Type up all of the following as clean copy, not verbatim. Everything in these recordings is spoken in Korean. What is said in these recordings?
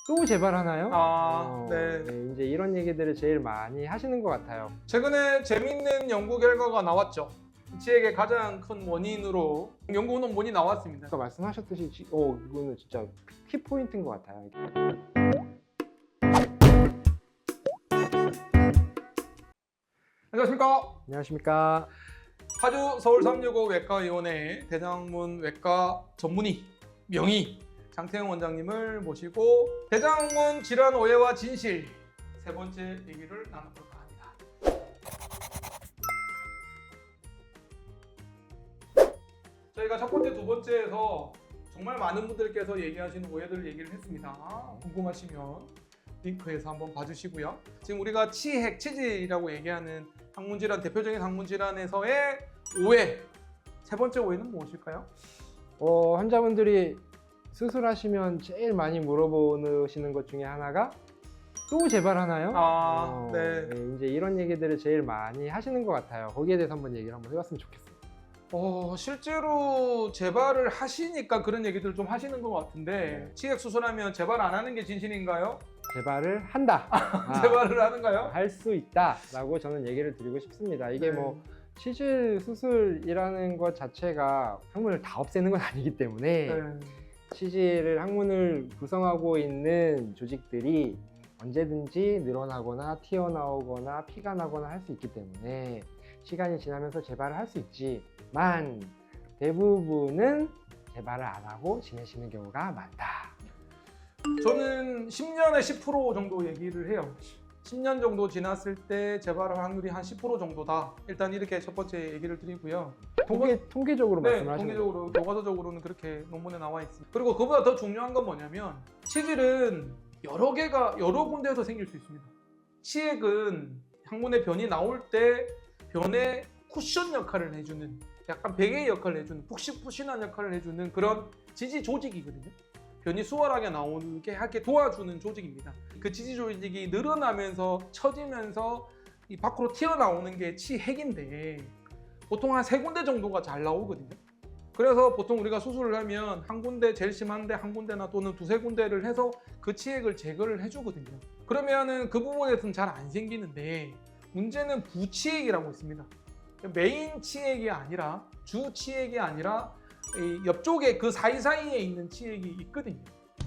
또 재발하나요? 네. 네, 이제 이런 얘기들을 제일 많이 하시는 것 같아요. 최근에 재밌는 연구 결과가 나왔죠. 치액의 가장 큰 원인으로 연구 논문이 나왔습니다. 아까 말씀하셨듯이 이거는 진짜 키포인트인 것 같아요. 안녕하십니까. 안녕하십니까. 파주 서울365 외과의원의 대장문 외과 전문의 명의 장태영 원장님을 모시고 대장문 질환 오해와 진실 세 번째 얘기를 나눠볼까 합니다. 저희가 첫 번째, 두 번째에서 정말 많은 분들께서 얘기하시는 오해들 얘기를 했습니다. 궁금하시면 링크에서 한번 봐주시고요. 지금 우리가 치핵, 치질이라고 얘기하는 항문질환, 대표적인 항문질환에서의 오해 세 번째 오해는 무엇일까요? 환자분들이 수술하시면 제일 많이 물어보시는 것 중에 하나가 또 재발하나요? 네. 이제 이런 얘기들을 제일 많이 하시는 것 같아요. 거기에 대해서 한번 얘기를 한번 해봤으면 좋겠어요. 실제로 재발을 하시니까 그런 얘기들 좀 하시는 것 같은데 치핵 수술하면 재발 안 하는 게 진실인가요? 재발을 한다. 재발을 하는가요? 할 수 있다라고 저는 얘기를 드리고 싶습니다. 이게 뭐 치질 수술이라는 것 자체가 항문을 다 없애는 건 아니기 때문에 치질을 항문을 구성하고 있는 조직들이 언제든지 늘어나거나 튀어나오거나 피가 나거나 할 수 있기 때문에 시간이 지나면서 재발을 할 수 있지만 대부분은 재발을 안 하고 지내시는 경우가 많다. 저는 10년에 10% 정도 얘기를 해요. 10년 정도 지났을 때 재발 확률이 한 10% 정도다. 일단 이렇게 첫 번째 얘기를 드리고요. 통계적으로 네, 말씀하시는 통계적으로, 교과서적으로는 그렇게 논문에 나와 있습니다. 그리고 그보다 더 중요한 건 뭐냐면 치질은 여러 군데에서 생길 수 있습니다. 치액은 항문에 변이 나올 때 변의 쿠션 역할을 해주는 약간 베개 역할을 해주는 푹신푹신한 역할을 해주는 그런 지지 조직이거든요. 변이 수월하게 나오게 하게 도와주는 조직입니다. 그 지지 조직이 늘어나면서 처지면서 이 밖으로 튀어나오는 게 치핵인데 보통 한 3군데 정도가 잘 나오거든요. 그래서 보통 우리가 수술을 하면 한 군데 제일 심한데 한 군데나 또는 두세 군데를 해서 그 치액을 제거를 해주거든요. 그러면은 그 부분에서는 잘 안 생기는데 문제는 부치액이라고 있습니다. 메인 치액이 아니라 주 치액이 아니라 이 옆쪽에 그 사이사이에 있는 치액이 있거든요.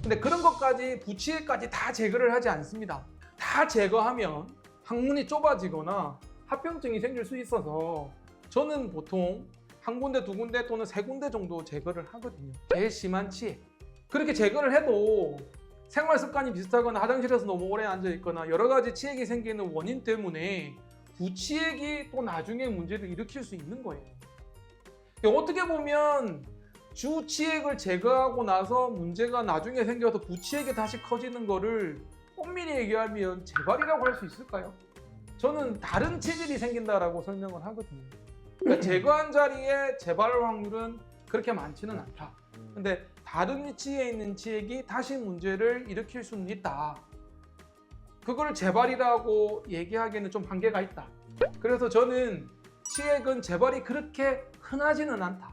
근데 그런 것까지 부치액까지 다 제거를 하지 않습니다. 다 제거하면 항문이 좁아지거나 합병증이 생길 수 있어서 저는 보통 한 군데, 두 군데 또는 세 군데 정도 제거를 하거든요. 제일 심한 치액. 그렇게 제거를 해도 생활 습관이 비슷하거나 화장실에서 너무 오래 앉아 있거나 여러 가지 치액이 생기는 원인 때문에 부치액이 또 나중에 문제를 일으킬 수 있는 거예요. 어떻게 보면 주치액을 제거하고 나서 문제가 나중에 생겨서 부치액이 다시 커지는 거를 엄밀히 얘기하면 재발이라고 할 수 있을까요? 저는 다른 체질이 생긴다라고 설명을 하거든요. 그러니까 제거한 자리에 재발 확률은 그렇게 많지는 않다. 근데 다른 위치에 있는 치액이 다시 문제를 일으킬 수는 있다. 그걸 재발이라고 얘기하기에는 좀 한계가 있다. 그래서 저는 치액은 재발이 그렇게 흔하지는 않다.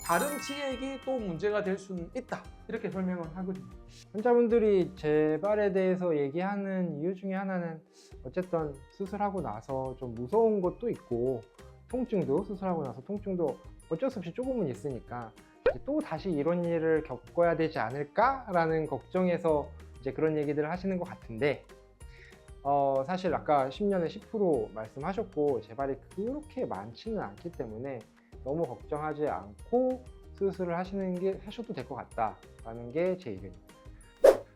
다른 치액이 또 문제가 될 수는 있다. 이렇게 설명을 하거든요. 환자분들이 재발에 대해서 얘기하는 이유 중에 하나는 어쨌든 수술하고 나서 좀 무서운 것도 있고 통증도 수술하고 나서 통증도 어쩔 수 없이 조금은 있으니까 또 다시 이런 일을 겪어야 되지 않을까라는 걱정에서 이제 그런 얘기들을 하시는 것 같은데 사실 아까 10년에 10% 말씀하셨고 재발이 그렇게 많지는 않기 때문에 너무 걱정하지 않고 수술을 하셔도 될 것 같다라는 게 제 의견입니다.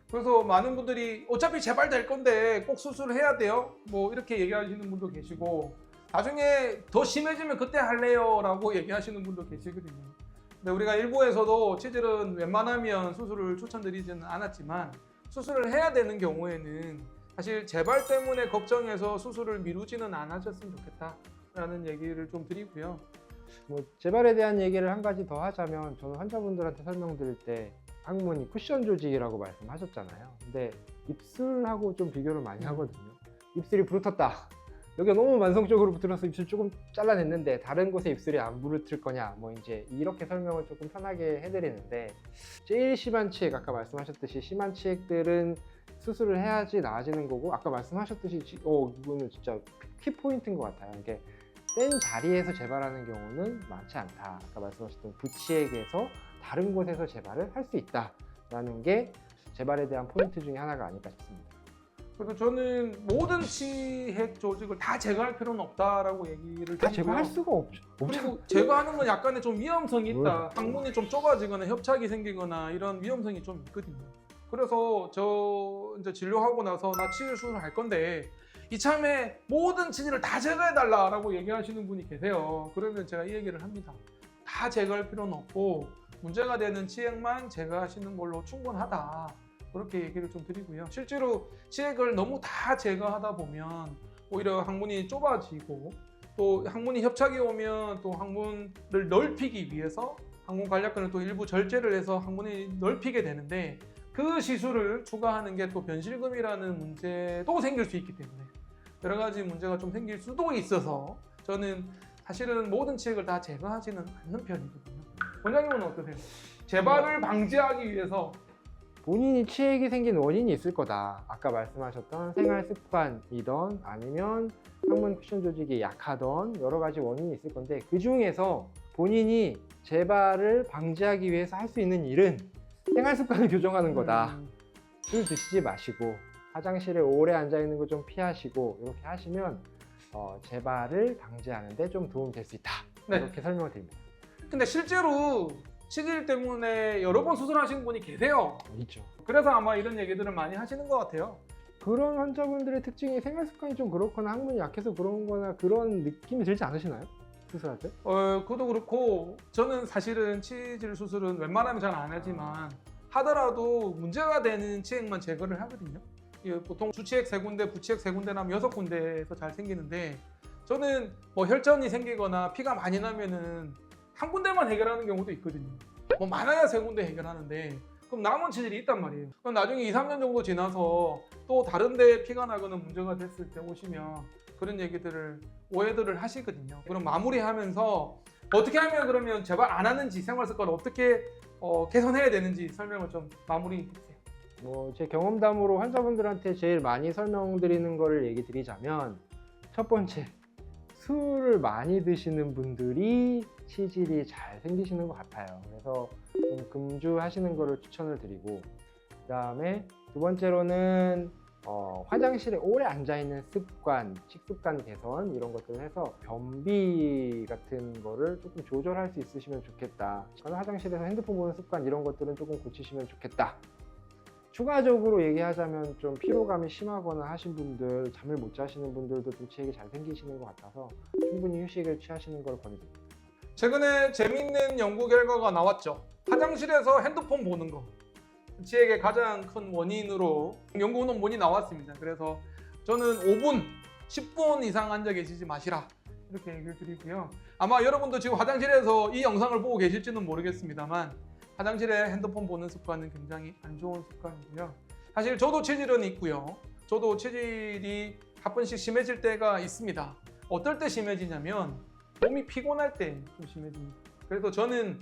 그래서 많은 분들이 어차피 재발될 건데 꼭 수술을 해야 돼요? 뭐 이렇게 얘기하시는 분도 계시고 나중에 더 심해지면 그때 할래요? 라고 얘기하시는 분도 계시거든요. 근데 우리가 일부에서도 치질은 웬만하면 수술을 추천드리지는 않았지만 수술을 해야 되는 경우에는 사실 재발 때문에 걱정해서 수술을 미루지는 않으셨으면 좋겠다라는 얘기를 좀 드리고요. 재발에 대한 얘기를 한 가지 더 하자면 저는 환자분들한테 설명드릴 때 항문이 쿠션 조직이라고 말씀하셨잖아요. 근데 입술하고 좀 비교를 많이 하거든요. 입술이 부르텄다. 여기가 너무 만성적으로 부풀어서 입술 조금 잘라냈는데 다른 곳에 입술이 안 부르틀 거냐, 뭐 이제 이렇게 설명을 조금 편하게 해드리는데 제일 심한 치액, 아까 말씀하셨듯이 심한 치액들은 수술을 해야지 나아지는 거고, 아까 말씀하셨듯이 이거는 진짜 키포인트인 것 같아요. 이게 센 자리에서 재발하는 경우는 많지 않다. 아까 말씀하셨던 부치액에서 다른 곳에서 재발을 할 수 있다라는 게 재발에 대한 포인트 중에 하나가 아닐까 싶습니다. 그래서 저는 모든 치핵 조직을 다 제거할 필요는 없다라고 얘기를 다 드리고요. 제거할 수가 없죠. 그리고 제거하는 건 약간의 좀 위험성이 있다. 항문이 좀 좁아지거나 협착이 생기거나 이런 위험성이 좀 있거든요. 그래서 저 이제 진료하고 나서 나 치질 수술을 할 건데 이참에 모든 치질을 다 제거해달라라고 얘기하시는 분이 계세요. 그러면 제가 이 얘기를 합니다. 다 제거할 필요는 없고 문제가 되는 치핵만 제거하시는 걸로 충분하다. 그렇게 얘기를 좀 드리고요. 실제로 치핵을 너무 다 제거하다 보면 오히려 항문이 좁아지고 또 항문이 협착이 오면 또 항문을 넓히기 위해서 항문 관략근을 또 일부 절제를 해서 항문이 넓히게 되는데 그 시술을 추가하는 게 또 변실금이라는 문제도 생길 수 있기 때문에 여러 가지 문제가 좀 생길 수도 있어서 저는 사실은 모든 치핵을 다 제거하지는 않는 편이거든요. 원장님은 어떠세요? 재발을 방지하기 위해서 본인이 치액이 생긴 원인이 있을 거다. 아까 말씀하셨던 생활 습관이던 아니면 항문 쿠션 조직이 약하던 여러 가지 원인이 있을 건데, 그 중에서 본인이 재발을 방지하기 위해서 할 수 있는 일은 생활 습관을 교정하는 거다. 술 드시지 마시고 화장실에 오래 앉아 있는 거 좀 피하시고 이렇게 하시면 재발을 방지하는 데 좀 도움이 될 수 있다. 네. 이렇게 설명을 드립니다. 근데 실제로 치질 때문에 여러 번 수술하시는 분이 계세요. 있죠. 그래서 아마 이런 얘기들을 많이 하시는 것 같아요. 그런 환자분들의 특징이 생활 습관이 좀 그렇거나 항문이 약해서 그런 거나 그런 느낌이 들지 않으시나요? 수술할 때? 그것도 그렇고 저는 사실은 치질 수술은 웬만하면 잘 안 하지만 하더라도 문제가 되는 치핵만 제거를 하거든요. 보통 주치핵 3군데, 부치핵 3군데 나면 6군데에서 잘 생기는데 저는 뭐 혈전이 생기거나 피가 많이 나면은 한 군데만 해결하는 경우도 있거든요. 뭐 많아야 3군데 해결하는데 그럼 남은 치질이 있단 말이에요. 그럼 나중에 2, 3년 정도 지나서 또 다른 데 피가 나거나 문제가 됐을 때 오시면 그런 얘기들을 오해들을 하시거든요. 그럼 마무리하면서 어떻게 하면 그러면 재발 안 하는지 생활 습관을 어떻게 개선해야 되는지 설명을 좀 마무리 해주세요. 제 경험담으로 환자분들한테 제일 많이 설명드리는 거를 얘기 드리자면, 첫 번째, 술을 많이 드시는 분들이 치질이 잘 생기시는 것 같아요. 그래서 좀 금주하시는 거를 추천을 드리고, 그 다음에 두 번째로는 화장실에 오래 앉아있는 습관, 식습관 개선 이런 것들을 해서 변비 같은 거를 조금 조절할 수 있으시면 좋겠다. 화장실에서 핸드폰 보는 습관 이런 것들은 조금 고치시면 좋겠다. 추가적으로 얘기하자면 좀 피로감이 심하거나 하신 분들, 잠을 못 자시는 분들도 좀 치액이 잘 생기시는 것 같아서 충분히 휴식을 취하시는 걸 권해드립니다. 최근에 재밌는 연구 결과가 나왔죠. 화장실에서 핸드폰 보는 거 치액의 가장 큰 원인으로 연구 논문이 나왔습니다. 그래서 저는 5분, 10분 이상 앉아 계시지 마시라 이렇게 얘기를 드리고요. 아마 여러분도 지금 화장실에서 이 영상을 보고 계실지는 모르겠습니다만 화장실에 핸드폰 보는 습관은 굉장히 안 좋은 습관이고요. 사실 저도 체질은 있고요. 저도 체질이 가끔씩 심해질 때가 있습니다. 어떨 때 심해지냐면 몸이 피곤할 때 좀 심해집니다. 그래서 저는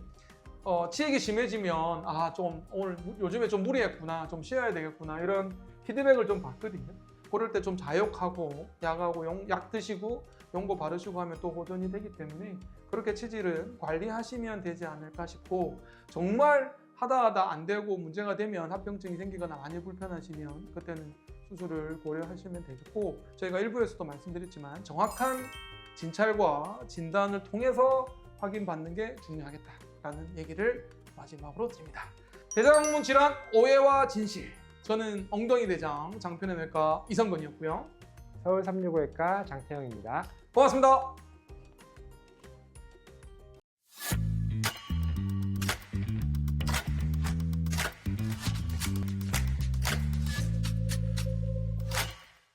치액이 심해지면 좀 오늘 요즘에 좀 무리했구나, 좀 쉬어야 되겠구나 이런 피드백을 좀 받거든요. 그럴 때 좀 자욕하고 약하고 약 드시고 연고 바르시고 하면 또 호전이 되기 때문에 그렇게 치질은 관리하시면 되지 않을까 싶고, 정말 하다 안 되고 문제가 되면 합병증이 생기거나 많이 불편하시면 그때는 수술을 고려하시면 되겠고, 저희가 일부에서도 말씀드렸지만 정확한 진찰과 진단을 통해서 확인받는 게 중요하겠다라는 얘기를 마지막으로 드립니다. 대장항문 질환 오해와 진실, 저는 엉덩이 대장 장편외과 이성근이었고요. 서울 365외과 장태영입니다. 고맙습니다.